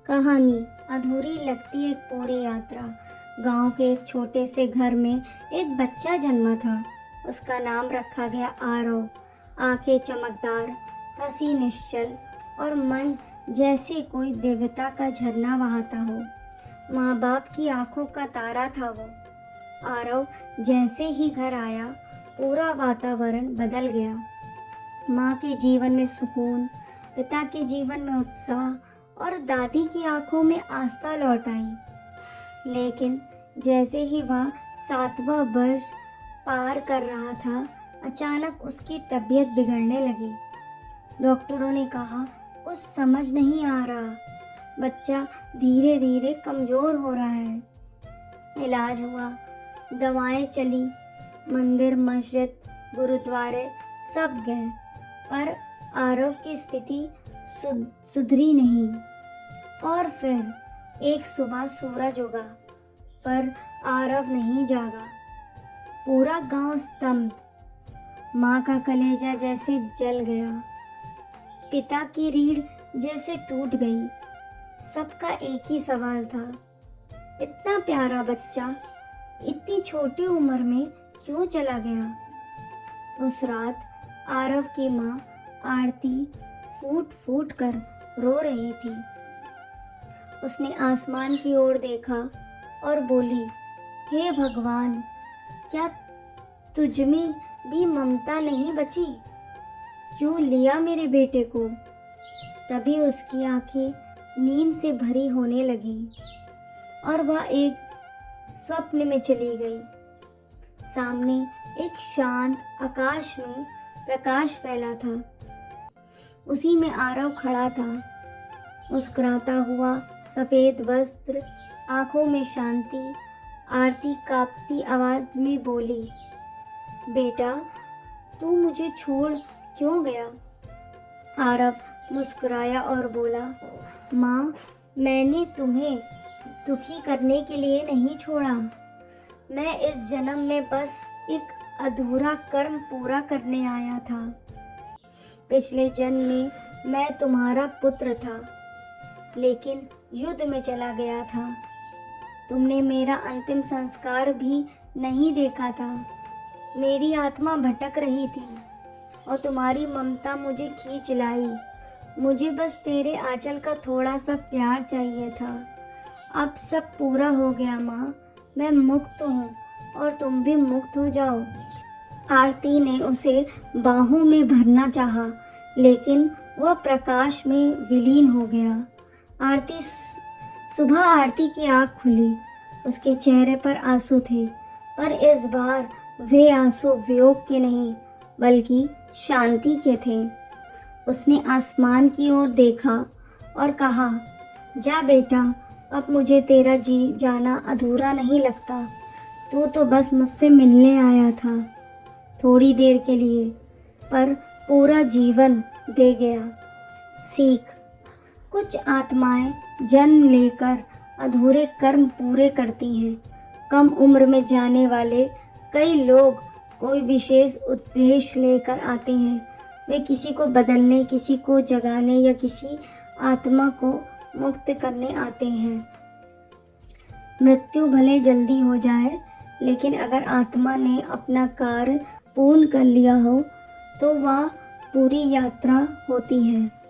कहानी अधूरी लगती एक पूरी यात्रा। गांव के एक छोटे से घर में एक बच्चा जन्मा था। उसका नाम रखा गया आरव। आंखें चमकदार, हंसी निश्चल और मन जैसे कोई देवता का झरना बहाता हो। माँ बाप की आंखों का तारा था वो। आरव जैसे ही घर आया, पूरा वातावरण बदल गया। माँ के जीवन में सुकून, पिता के जीवन में उत्साह और दादी की आंखों में आस्था लौट आई। लेकिन जैसे ही वह 7वां वर्ष पार कर रहा था, अचानक उसकी तबीयत बिगड़ने लगी। डॉक्टरों ने कहा, कुछ समझ नहीं आ रहा, बच्चा धीरे धीरे कमज़ोर हो रहा है। इलाज हुआ, दवाएं चली, मंदिर, मस्जिद, गुरुद्वारे सब गए, पर आरव की स्थिति सुधरी नहीं। और फिर एक सुबह सूरज उगा, पर आरव नहीं जागा। पूरा गांव स्तब्ध, माँ का कलेजा जैसे जल गया, पिता की रीढ़ जैसे टूट गई। सबका एक ही सवाल था, इतना प्यारा बच्चा इतनी छोटी उम्र में क्यों चला गया। उस रात आरव की माँ आरती फूट फूट कर रो रही थी। उसने आसमान की ओर देखा और बोली, हे भगवान, क्या तुझमें भी ममता नहीं बची? क्यों लिया मेरे बेटे को? तभी उसकी आंखें नींद से भरी होने लगी और वह एक स्वप्न में चली गई। सामने एक शांत आकाश में प्रकाश फैला था। उसी में आरव खड़ा था, मुस्कुराता हुआ, सफ़ेद वस्त्र, आंखों में शांति। आरती कांपती आवाज़ में बोली, बेटा, तू मुझे छोड़ क्यों गया? आरव मुस्कुराया और बोला, माँ, मैंने तुम्हें दुखी करने के लिए नहीं छोड़ा। मैं इस जन्म में बस एक अधूरा कर्म पूरा करने आया था। पिछले जन्म में मैं तुम्हारा पुत्र था, लेकिन युद्ध में चला गया था। तुमने मेरा अंतिम संस्कार भी नहीं देखा था। मेरी आत्मा भटक रही थी और तुम्हारी ममता मुझे खींच लाई। मुझे बस तेरे आंचल का थोड़ा सा प्यार चाहिए था। अब सब पूरा हो गया माँ, मैं मुक्त हूँ और तुम भी मुक्त हो जाओ। आरती ने उसे बाहों में भरना चाहा, लेकिन वह प्रकाश में विलीन हो गया। सुबह आरती की आँख खुली, उसके चेहरे पर आंसू थे, पर इस बार वे आंसू वियोग के नहीं बल्कि शांति के थे। उसने आसमान की ओर देखा और कहा, जा बेटा, अब मुझे तेरा जी जाना अधूरा नहीं लगता। तू तो बस मुझसे मिलने आया था, थोड़ी देर के लिए, पर पूरा जीवन दे गया। सीख, कुछ आत्माएं जन्म लेकर अधूरे कर्म पूरे करती हैं। कम उम्र में जाने वाले कई लोग कोई विशेष उद्देश्य लेकर आते हैं। वे किसी को बदलने, किसी को जगाने या किसी आत्मा को मुक्त करने आते हैं। मृत्यु भले जल्दी हो जाए, लेकिन अगर आत्मा ने अपना कार्य पूर्ण कर लिया हो तो वह पूरी यात्रा होती है।